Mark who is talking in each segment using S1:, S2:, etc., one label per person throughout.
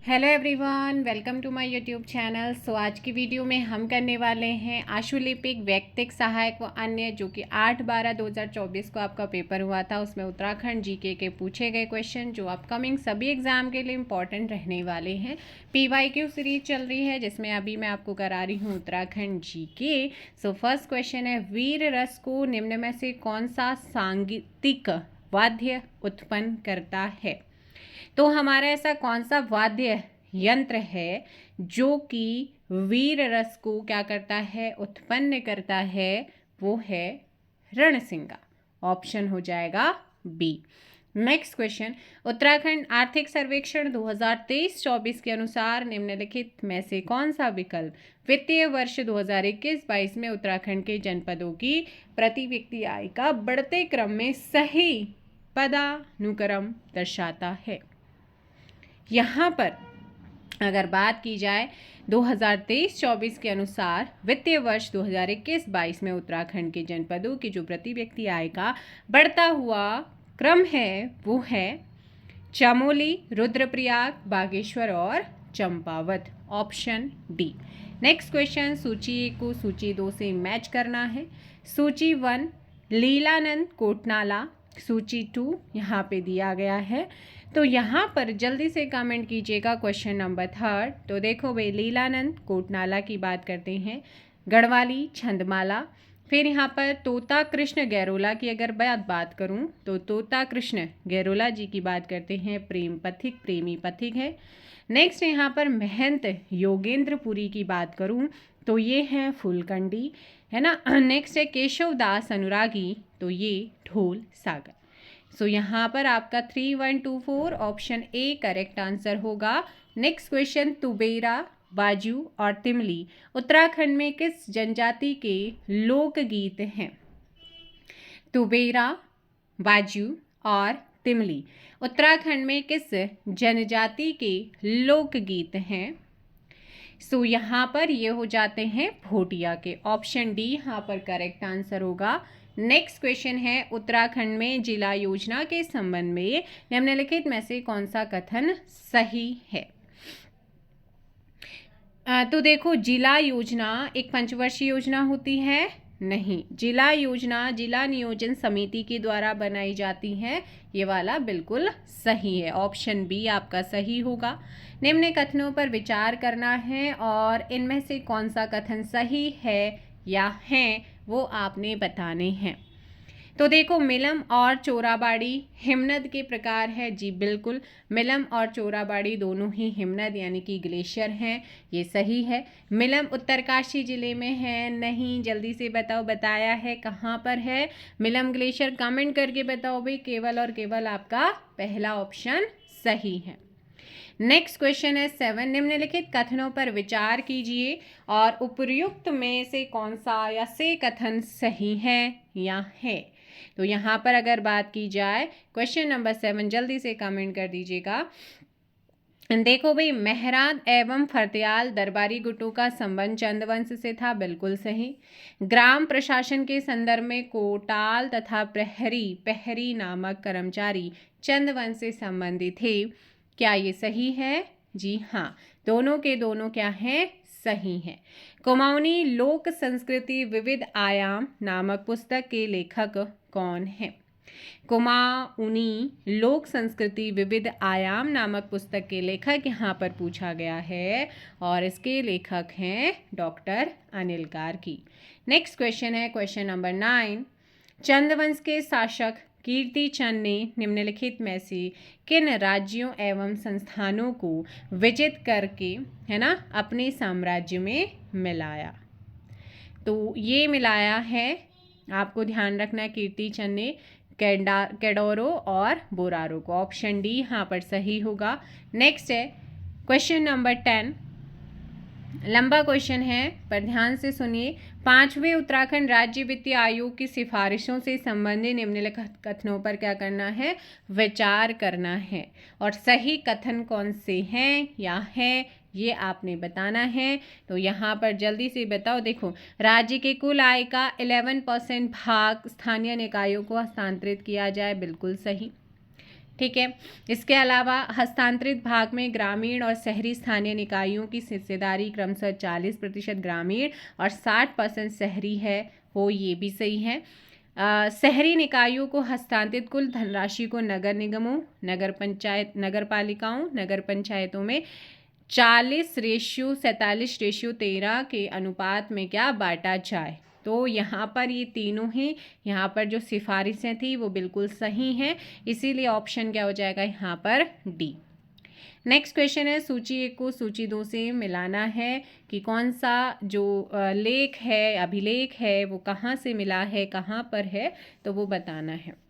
S1: Hello everyone, welcome to my YouTube channel. So आज की video में हम करने वाले हैं आशुलिपिक, वैयक्तिक सहायक व अन्य, जो कि 8/12/2024 को आपका पेपर हुआ था। उसमें उत्तराखंड जीके के पूछे गए क्वेश्चन जो अपकमिंग सभी एग्जाम के लिए इम्पॉर्टेंट रहने वाले हैं। PYQ सीरीज चल रही है जिसमें अभी मैं आपको करा रही हूँ Uttarakhand GK. So first question है, वीर रस को निम्न में से कौन सा सांगीतिक वाद्य उत्पन्न करता है? तो हमारा ऐसा कौन सा वाद्य यंत्र है जो कि वीर रस को क्या करता है, उत्पन्न करता है? वो है रणसिंगा। ऑप्शन हो जाएगा बी। नेक्स्ट क्वेश्चन, उत्तराखंड आर्थिक सर्वेक्षण 2023-24 के अनुसार निम्नलिखित में से कौन सा विकल्प वित्तीय वर्ष 2021-22 में उत्तराखंड के जनपदों की प्रति व्यक्ति आय का बढ़ते क्रम में सही पदानुक्रम दर्शाता है? यहाँ पर अगर बात की जाए 2023-24 के अनुसार वित्तीय वर्ष 2021-22 में उत्तराखंड के जनपदों की जो प्रति व्यक्ति आय का बढ़ता हुआ क्रम है वो है चमोली, रुद्रप्रयाग, बागेश्वर और Champawat. Option D. Next question, सूची 1 को सूची 2 से मैच करना है। सूची 1 लीलानंद कोटनाला, सूची 2 यहाँ पे दिया गया है। तो यहाँ पर जल्दी से कमेंट कीजिएगा क्वेश्चन नंबर 3। तो देखो भाई, लीलानंद कोटनाला की बात करते हैं, गढ़वाली छंदमाला। फिर यहाँ पर तोता कृष्ण गैरोला की अगर बात करूँ तो तोता कृष्ण गैरोला जी की बात करते हैं, प्रेम पथिक, प्रेमी पथिक है। नेक्स्ट यहाँ पर महंत योगेंद्रपुरी की बात करूँ तो ये है फूलकंडी, है ना। नेक्स्ट है केशव दास अनुरागी, तो ये ढोल सागर। सो यहाँ पर आपका 3, 1, 2, 4 ऑप्शन ए करेक्ट आंसर होगा। नेक्स्ट क्वेश्चन, तुबेरा, बाजू और तिमली उत्तराखंड में किस जनजाति के लोकगीत हैं? तुबेरा, बाजू और तिमली उत्तराखंड में किस जनजाति के लोकगीत हैं? सो यहाँ पर ये हो जाते हैं भोटिया के। ऑप्शन डी यहाँ पर करेक्ट आंसर होगा। नेक्स्ट क्वेश्चन है, उत्तराखंड में जिला योजना के संबंध में निम्नलिखित में से कौन सा कथन सही है? तो देखो, जिला योजना एक पंचवर्षीय योजना होती है? नहीं, जिला योजना जिला नियोजन समिति के द्वारा बनाई जाती है। ये वाला बिल्कुल सही है। ऑप्शन बी आपका सही होगा। निम्न कथनों पर विचार करना है और इनमें से कौन सा कथन सही है या हैं वो आपने बताने हैं। तो देखो, मिलम और चोराबाड़ी हिमनद के प्रकार है। जी बिल्कुल, मिलम और चोराबाड़ी दोनों ही हिमनद यानी कि ग्लेशियर हैं, ये सही है। मिलम उत्तरकाशी जिले में है? नहीं, जल्दी से बताओ, बताया है कहाँ पर है मिलम ग्लेशियर? कमेंट करके बताओ भाई। केवल और केवल आपका पहला ऑप्शन सही है। नेक्स्ट क्वेश्चन है 7, निम्नलिखित कथनों पर विचार कीजिए और उपर्युक्त में से कौन सा या से कथन सही है या है? तो यहाँ पर अगर बात की जाए क्वेश्चन नंबर 7, जल्दी से कमेंट कर दीजिएगा। देखो भाई, मेहराद एवं फरत्याल दरबारी गुटों का संबंध चंदवंश से था, बिल्कुल सही। ग्राम प्रशासन के संदर्भ में कोटाल तथा पहरी नामक कर्मचारी चंदवंश से संबंधित थे, क्या ये सही है? जी हाँ, दोनों के दोनों क्या हैं? सही हैं। कुमाऊनी लोक संस्कृति विविध आयाम नामक पुस्तक के लेखक कौन है? कुमाऊनी लोक संस्कृति विविध आयाम नामक पुस्तक के लेखक यहाँ पर पूछा गया है और इसके लेखक हैं doctor Anil Karki. Next question है क्वेश्चन नंबर 9, चंदवंश के शासक कीर्ति चंद ने निम्नलिखित में से किन राज्यों एवं संस्थानों को विजित करके, है ना, अपने साम्राज्य में मिलाया? तो ये मिलाया है, आपको ध्यान रखना, कीर्ति चंद ने कैडोरो और बोरारो को। ऑप्शन डी यहाँ पर सही होगा। नेक्स्ट है क्वेश्चन नंबर 10, लंबा क्वेश्चन है पर ध्यान से सुनिए। 5वें उत्तराखंड राज्य वित्तीय आयोग की सिफारिशों से संबंधित निम्नलिखित कथनों पर क्या करना है? विचार करना है और सही कथन कौन से हैं या है ये आपने बताना है। तो यहाँ पर जल्दी से बताओ। देखो, राज्य के कुल आय का 11% भाग स्थानीय निकायों को हस्तांतरित किया जाए, बिल्कुल सही। ठीक है। इसके अलावा हस्तांतरित भाग में ग्रामीण और शहरी स्थानीय निकायों की हिस्सेदारी क्रमशः 40% ग्रामीण और 60% शहरी हो, ये भी सही है। शहरी निकायों को हस्तांतरित कुल धनराशि को नगर निगमों, नगर पालिकाओं, नगर पंचायतों में 40:47:13 के अनुपात में क्या बांटा जाए। तो यहाँ पर ये तीनों ही, यहाँ पर जो सिफारिशें थी वो बिल्कुल सही हैं, इसीलिए ऑप्शन क्या हो जाएगा यहाँ पर डी। नेक्स्ट क्वेश्चन है, सूची 1 को सूची 2 से मिलाना है कि कौन सा जो लेख है, अभिलेख है, वो कहाँ से मिला है, कहाँ पर है, तो वो बताना है।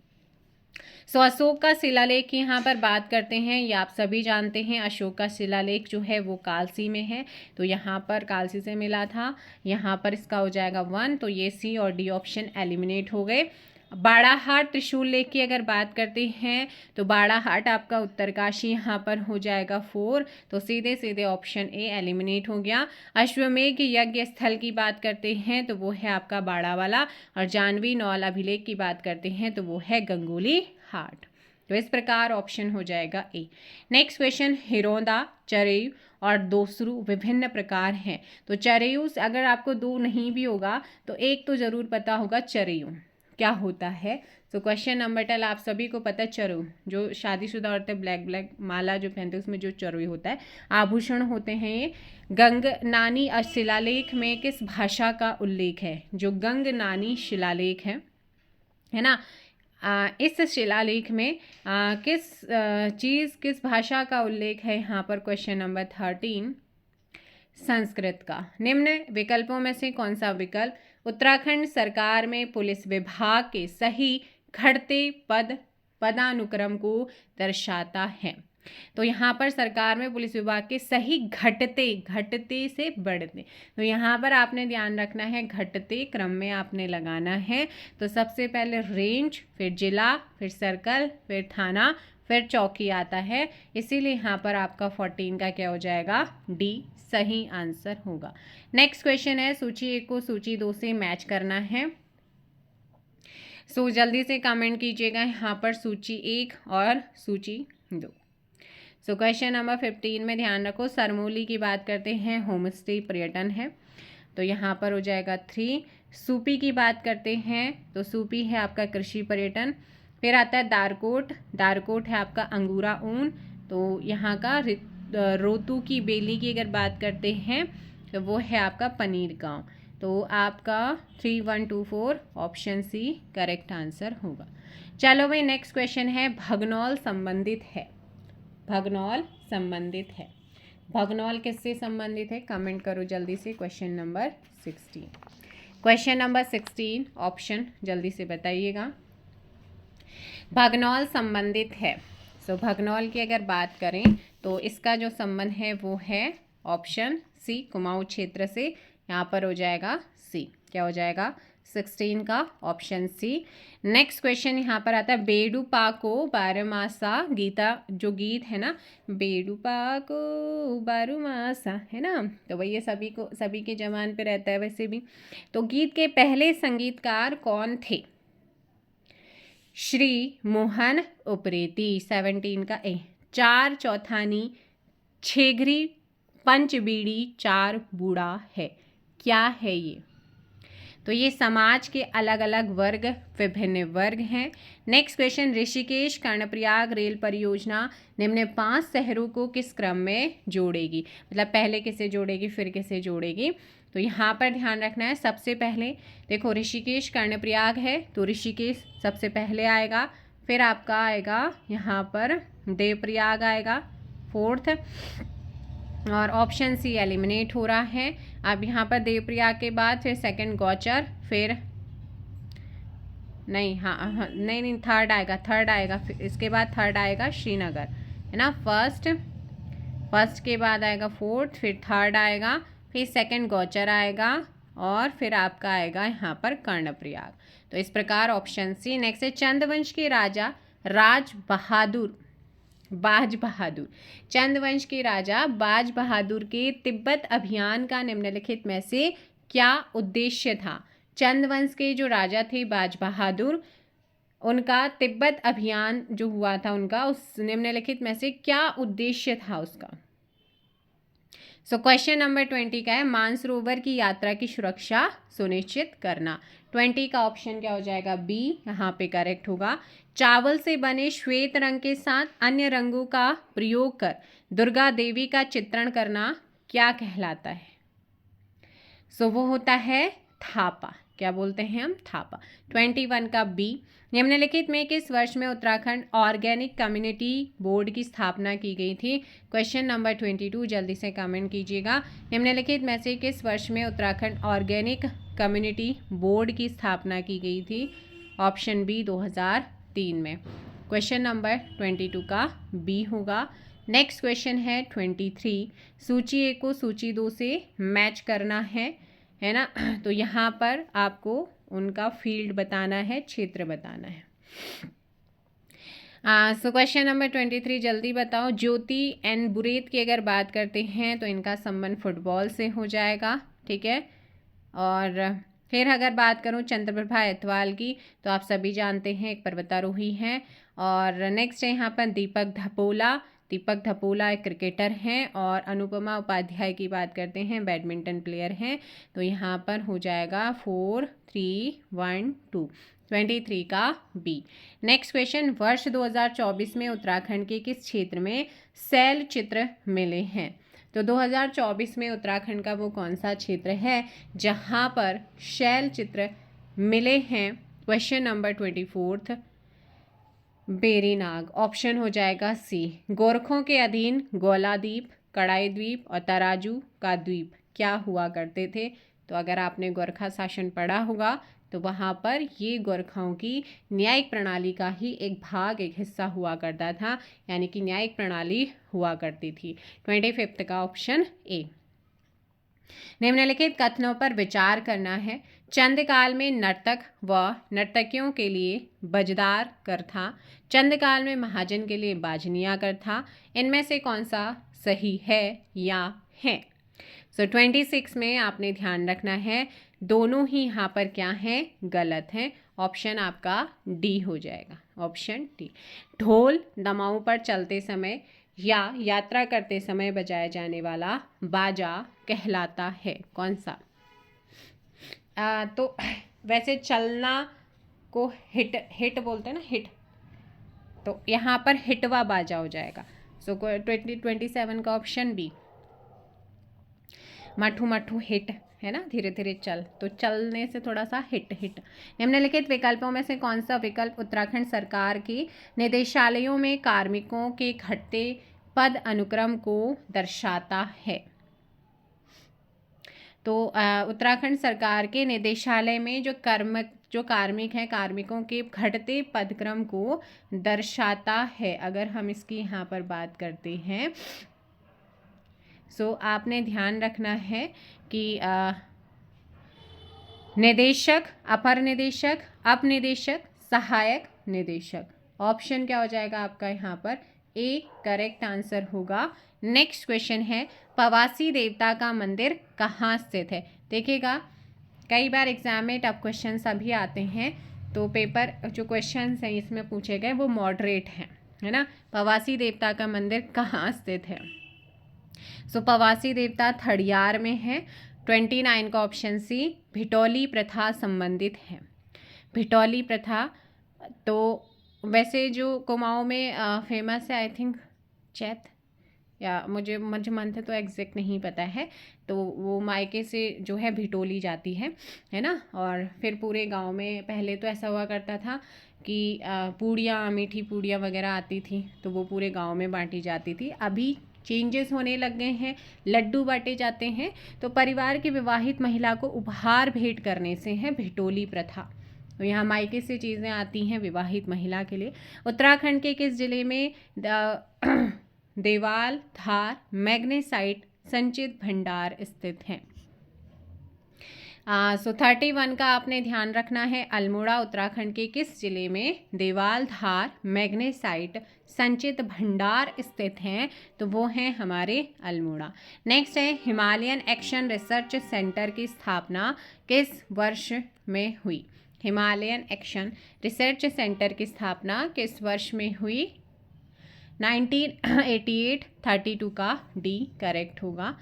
S1: अशोक का शिलालेख की यहाँ पर बात करते हैं, ये आप सभी जानते हैं। अशोक का शिलालेख जो है वो कालसी में है, तो यहाँ पर कालसी से मिला था। यहाँ पर इसका हो जाएगा 1, तो ये सी और डी ऑप्शन एलिमिनेट हो गए। बाड़ाहाट त्रिशूल लेख की अगर बात करते हैं तो बाड़ाहाट आपका उत्तरकाशी यहाँ पर हो जाएगा 4, तो सीधे सीधे ऑप्शन ए एलिमिनेट हो गया। अश्वमेघ यज्ञ स्थल की बात करते हैं तो वो है आपका बाड़ावाला, और जानवी नौल अभिलेख की बात करते हैं तो वो है गंगोली हाट। तो इस प्रकार ऑप्शन हो जाएगा ए। नेक्स्ट क्वेश्चन, हिरोंदा, चरेयू और दोसरू विभिन्न प्रकार हैं। तो चरेयू अगर आपको 2 नहीं भी होगा तो एक तो जरूर पता होगा चरेयू क्या होता है। तो क्वेश्चन नंबर 10 आप सभी को पता है, चरु जो शादीशुदा औरतें ब्लैक माला जो पहनते हैं उसमें जो चरु होता है, आभूषण होते हैं ये। गंगनानी शिलालेख में किस भाषा का उल्लेख है? जो गंगनानी शिलालेख है ना, इस शिलालेख में किस भाषा का उल्लेख है यहाँ पर? क्वेश्चन नंबर 13 संस्कृत का। निम्न विकल्पों में से कौन सा विकल्प उत्तराखंड सरकार में पुलिस विभाग के सही घटते पदानुक्रम को दर्शाता है? तो यहाँ पर सरकार में पुलिस विभाग के सही घटते से बढ़ते, तो यहाँ पर आपने ध्यान रखना है घटते क्रम में आपने लगाना है। तो सबसे पहले रेंज, फिर जिला, फिर सर्कल, फिर थाना, फिर चौकी आता है, इसीलिए यहाँ पर आपका 14 का क्या हो जाएगा? डी सही आंसर होगा। नेक्स्ट क्वेश्चन है, सूची 1 को सूची 2 से मैच करना है। जल्दी से कमेंट कीजिएगा यहाँ पर सूची 1 और सूची 2। क्वेश्चन नंबर 15 में ध्यान रखो, सरमोली की बात करते हैं, होमस्टे पर्यटन है, तो यहाँ पर हो जाएगा 3। सूपी की बात करते हैं तो सूपी है आपका कृषि पर्यटन। फिर आता है दारकोट है आपका अंगूरा ऊन, तो यहाँ का रोतू की बेली की अगर बात करते हैं तो वो है आपका पनीर गांव। तो आपका 3, 1, 2, 4 ऑप्शन सी करेक्ट आंसर होगा। चलो भाई नेक्स्ट क्वेश्चन है, भगनौल संबंधित है। भगनौल किससे संबंधित है? कमेंट करो जल्दी से। क्वेश्चन नंबर 16 ऑप्शन जल्दी से बताइएगा। भगनौल संबंधित है। भगनौल की अगर बात करें तो इसका जो संबंध है वो है ऑप्शन सी, कुमाऊं क्षेत्र से। यहाँ पर हो जाएगा सी, क्या हो जाएगा? 16 का ऑप्शन सी। नेक्स्ट क्वेश्चन यहाँ पर आता है, बेडूपा को बारहमासा गीता, जो गीत है ना, बेडूपा को बारहमासा है ना, तो वही ये सभी के जबान पे रहता है वैसे भी। तो गीत के पहले संगीतकार कौन थे? श्री मोहन उप्रेती। 17 का ए। 4 चौथानी, छेघरी, पंचबीड़ी, 4 बूढ़ा है, क्या है ये? तो ये समाज के अलग अलग वर्ग, विभिन्न वर्ग हैं। Next question, Rishikesh Karnaprayag rail परियोजना निम्न 5 शहरों को किस क्रम में जोड़ेगी? मतलब पहले किसे जोड़ेगी, फिर किसे जोड़ेगी? तो यहाँ पर ध्यान रखना है, सबसे पहले देखो ऋषिकेश कर्णप्रयाग है, तो ऋषिकेश सबसे पहले आएगा, फिर आपका आएगा यहाँ पर देवप्रयाग आएगा 4th, और ऑप्शन सी एलिमिनेट हो रहा है। अब यहाँ पर देवप्रयाग के बाद फिर सेकंड गौचर, फिर नहीं, हाँ नहीं, थर्ड आएगा, फिर इसके बाद थर्ड आएगा श्रीनगर, है ना। फर्स्ट के बाद आएगा 4th, फिर थर्ड आएगा, फिर सेकंड गौचर आएगा, और फिर आपका आएगा यहाँ पर कर्णप्रयाग। तो इस प्रकार ऑप्शन सी। नेक्स्ट है, चंद्रवंश के राजा चंद्रवंश के राजा बाज बहादुर के तिब्बत अभियान का निम्नलिखित में से क्या उद्देश्य था? चंद्रवंश के जो राजा थे बाज बहादुर, उनका तिब्बत अभियान जो हुआ था उनका, उस निम्नलिखित में से क्या उद्देश्य था उसका। सो क्वेश्चन नंबर 20 का है मानसरोवर की यात्रा की सुरक्षा सुनिश्चित करना। 20 का ऑप्शन क्या हो जाएगा, बी यहाँ पे करेक्ट होगा। चावल से बने श्वेत रंग के साथ अन्य रंगों का प्रयोग कर दुर्गा देवी का चित्रण करना क्या कहलाता है। सो वो होता है थापा। क्या बोलते हैं हम, थापा। 21 का बी, निम्नलिखित में किस वर्ष में उत्तराखंड ऑर्गेनिक कम्युनिटी बोर्ड की स्थापना की गई थी। क्वेश्चन नंबर 22 जल्दी से कमेंट कीजिएगा। निम्नलिखित में से किस वर्ष में उत्तराखंड ऑर्गेनिक कम्युनिटी बोर्ड की स्थापना की गई थी। ऑप्शन बी 2003 में। क्वेश्चन नंबर 22 का बी होगा। नेक्स्ट क्वेश्चन है 23, सूची ए को सूची 2 से मैच करना है ना। तो यहाँ पर आपको उनका फील्ड बताना है, क्षेत्र बताना है। सो क्वेश्चन नंबर 23 जल्दी बताओ। ज्योति एंड बुरेत की अगर बात करते हैं तो इनका संबंध फुटबॉल से हो जाएगा, ठीक है। और फिर अगर बात करूं चंद्रप्रभा एतवाल की, तो आप सभी जानते हैं एक पर्वतारोही हैं। और नेक्स्ट है यहाँ पर दीपक धपोला। दीपक धपोला एक क्रिकेटर हैं। और अनुपमा उपाध्याय की बात करते हैं, बैडमिंटन प्लेयर हैं। तो यहाँ पर हो जाएगा 4, 3, 1, 2, 23 का बी। नेक्स्ट क्वेश्चन, वर्ष 2024 में उत्तराखंड के किस क्षेत्र में शैल चित्र मिले हैं। तो 2024 में उत्तराखंड का वो कौन सा क्षेत्र है जहाँ पर शैल चित्र मिले हैं। Question number 24, Berinag. ऑप्शन हो जाएगा सी। गोरखों के अधीन गोलाद्वीप, कड़ाई द्वीप और तराजू का द्वीप क्या हुआ करते थे। तो अगर आपने गोरखा शासन पढ़ा होगा तो वहाँ पर ये गोरखाओं की न्यायिक प्रणाली का ही एक भाग, एक हिस्सा हुआ करता था, यानी कि न्यायिक प्रणाली हुआ करती थी। 25 का ऑप्शन ए। निम्नलिखित कथनों पर विचार करना है। चंदकाल में नर्तक व नर्तकियों के लिए बजदार कर था, चंदकाल में महाजन के लिए बाजनिया कर था। इनमें से कौन सा सही है या है। सो 26 में आपने ध्यान रखना है, दोनों ही यहाँ पर क्या हैं, गलत हैं। ऑप्शन आपका डी हो जाएगा, ऑप्शन डी। ढोल दमाऊ पर चलते समय या यात्रा करते समय बजाया जाने वाला बाजा कहलाता है कौन सा। तो वैसे चलना को हिट बोलते हैं ना, हिट। तो यहाँ पर हिटवा बाजा हो जाएगा। सो 27 का ऑप्शन बी। मठू मठू हिट है ना, धीरे धीरे चल, तो चलने से थोड़ा सा हिट। निम्नलिखित विकल्पों में से कौन सा विकल्प उत्तराखंड सरकार की निदेशालयों में कार्मिकों के घटते पद अनुक्रम को दर्शाता है। तो उत्तराखंड सरकार के निदेशालय में जो कार्मिक हैं, कार्मिकों के घटते पदक्रम को दर्शाता है। अगर हम इसकी यहाँ पर बात करते हैं, सो आपने ध्यान रखना है कि निदेशक, अपर निदेशक, उपनिदेशक, सहायक निदेशक। ऑप्शन क्या हो जाएगा आपका यहाँ पर, ए करेक्ट आंसर होगा। नेक्स्ट क्वेश्चन है, पवासी देवता का मंदिर कहाँ स्थित है। देखिएगा कई बार एग्जाम में टफ क्वेश्चन सभी आते हैं, तो पेपर जो क्वेश्चन हैं इसमें पूछे गए वो मॉडरेट हैं, है ना। पवासी देवता का मंदिर कहाँ स्थित है। सो पवासी देवता थड़ियार में है। 29 का ऑप्शन सी, भिटौली प्रथा संबंधित है। भिटौली प्रथा तो वैसे जो कुमाऊं में फेमस है, आई थिंक चैत, या मुझे मंथ तो एग्जैक्ट नहीं पता है। तो वो मायके से जो है भिटोली जाती है ना। और फिर पूरे गांव में पहले तो ऐसा हुआ करता था कि पूड़ियाँ, मीठी पूड़ियाँ वगैरह आती थी, तो वो पूरे गांव में बांटी जाती थी। अभी चेंजेस होने लग गए हैं, लड्डू बांटे जाते हैं। तो परिवार की विवाहित महिला को उपहार भेंट करने से है भिटोली प्रथा। तो यहाँ मायके से चीज़ें आती हैं विवाहित महिला के लिए। उत्तराखंड के किस जिले में देवाल धार मैग्नेसाइट संचित भंडार स्थित हैं। सो 31 का आपने ध्यान रखना है, अल्मोड़ा उत्तराखंड के किस जिले में देवाल धार मैग्नेसाइट संचित भंडार स्थित हैं। तो वो हैं हमारे अल्मोड़ा। नेक्स्ट है, हिमालयन एक्शन रिसर्च सेंटर की स्थापना किस वर्ष में हुई। हिमालयन एक्शन रिसर्च सेंटर की स्थापना किस वर्ष में हुई? 1988। 32 का डी करेक्ट होगा।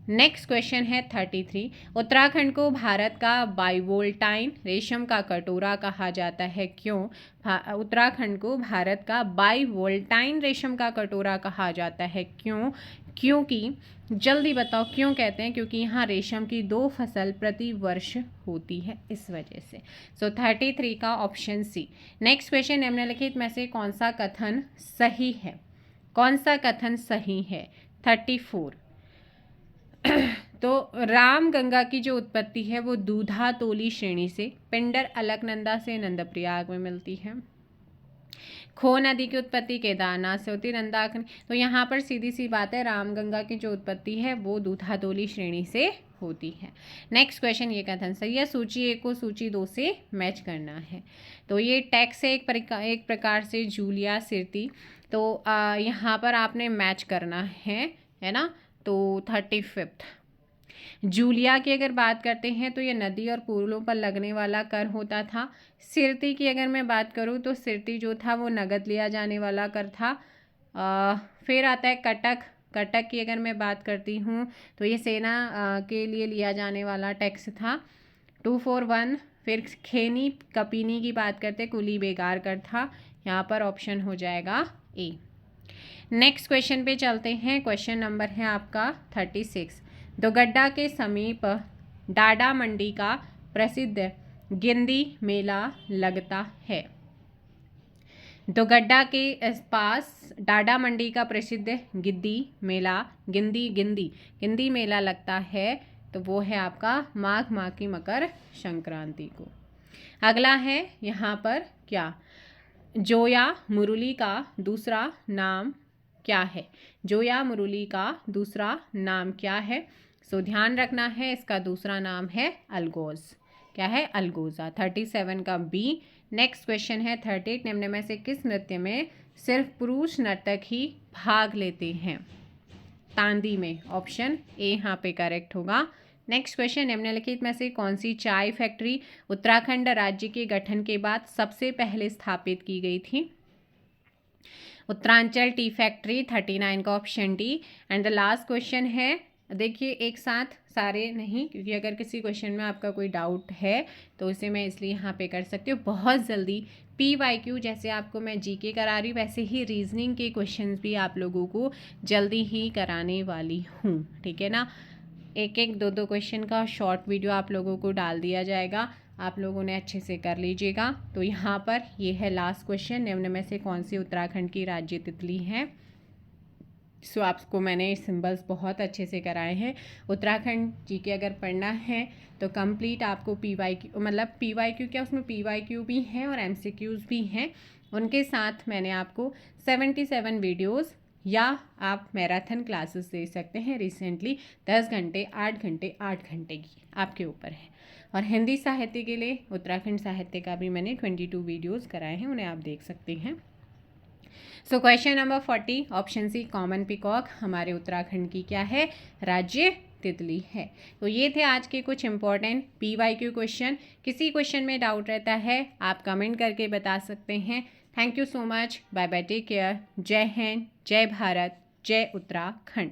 S1: नेक्स्ट क्वेश्चन है 33। उत्तराखंड को भारत का बाइवोल्टाइन रेशम का कटोरा कहा जाता है, क्यों? उत्तराखंड को भारत का बाइवोल्टाइन रेशम का कटोरा कहा जाता है, क्यों? क्योंकि जल्दी बताओ क्यों कहते हैं? क्योंकि यहाँ रेशम की 2 फसल प्रति वर्ष होती है, इस वजह से। सो 33 का ऑप्शन सी। नेक्स्ट क्वेश्चन, निम्नलिखित में से कौन सा कथन सही है? कौन सा कथन सही है? 34। तो राम गंगा की जो उत्पत्ति है वो दूधातोली श्रेणी से, पिंडर अलकनंदा से नंदप्रयाग में मिलती है। खो नदी की उत्पत्ति केदारनाथ से होती है, नंदाखनी। तो यहाँ पर सीधी सी बात है, राम गंगा की जो उत्पत्ति है वो दूधातोली श्रेणी से होती है। नेक्स्ट क्वेश्चन, ये कथन सही है। सूची 1 को सूची 2 से मैच करना है। तो ये टैक्स है एक प्रकार से जूलिया सिरती। तो यहाँ पर आपने मैच करना है ना। तो 35। जूलिया की अगर बात करते हैं तो ये नदी और पुलों पर लगने वाला कर होता था। सिरती की अगर मैं बात करूँ तो सिरती जो था वो नगद लिया जाने वाला कर था। फिर आता है कटक। कटक की अगर मैं बात करती हूँ तो ये सेना के लिए लिया जाने वाला टैक्स था। 241। फिर खेनी कपीनी की बात करते, कुली बेगार कर था। यहाँ पर ऑप्शन हो जाएगा ए। नेक्स्ट क्वेश्चन पे चलते हैं। क्वेश्चन नंबर है आपका 36। दोगड्डा के समीप डाडा मंडी का प्रसिद्ध गिंदी मेला लगता है। दोगड्डा के पास डाडा मंडी का प्रसिद्ध गिंदी मेला लगता है, तो वो है आपका माघ माह की मकर संक्रांति को। अगला है यहाँ पर क्या? जोया मुरली का दूसरा नाम क्या है? जोया मुरली का दूसरा नाम क्या है? सो ध्यान रखना है, इसका दूसरा नाम है अलगोज। क्या है? अलगोजा। 37 का बी। नेक्स्ट क्वेश्चन है 38। निम्न में से किस नृत्य में सिर्फ पुरुष नर्तक ही भाग लेते हैं? तांदी में। ऑप्शन ए यहाँ पे करेक्ट होगा। नेक्स्ट क्वेश्चन, निम्नलिखित में से कौन सी चाय फैक्ट्री उत्तराखंड राज्य के गठन के बाद सबसे पहले स्थापित की गई थी? Uttaranchal tea factory. 39 का option D. And the last question है, देखिए एक साथ सारे नहीं, क्योंकि अगर किसी क्वेश्चन में आपका कोई डाउट है तो उसे मैं इसलिए यहाँ पे कर सकती हूँ। बहुत जल्दी PYQ जैसे आपको मैं जीके करा रही हूँ, वैसे ही रीजनिंग के क्वेश्चंस भी आप लोगों को जल्दी ही कराने वाली हूँ, ठीक है ना। एक दो क्वेश्चन का शॉर्ट वीडियो आप लोगों को डाल दिया जाएगा, आप लोगों ने अच्छे से कर लीजिएगा। तो यहाँ पर ये है लास्ट क्वेश्चन, निम्न में से कौन सी उत्तराखंड की राज्य तितली है? सो आपको मैंने सिंबल्स बहुत अच्छे से कराए हैं। उत्तराखंड जीके अगर पढ़ना है तो कंप्लीट आपको PYQ मतलब PYQ क्या, उसमें PYQ भी हैं और MCQs भी हैं। उनके साथ मैंने आपको 77 वीडियोस या आप मैराथन क्लासेस दे सकते हैं रिसेंटली, 10 घंटे 8 घंटे 8 घंटे की, आपके ऊपर है। और हिंदी साहित्य के लिए उत्तराखंड साहित्य का भी मैंने 22 वीडियोस कराए हैं, उन्हें आप देख सकते हैं। So question number 40 option C common peacock हमारे उत्तराखंड की क्या है? राज्य तितली है। तो ये थे आज के कुछ इंपॉर्टेंट PYQ क्वेश्चन। किसी क्वेश्चन में डाउट रहता है आप कमेंट करके बता सकते हैं। Thank you so much. Bye bye, take care. जय हिंद, जय भारत, जय उत्तराखंड।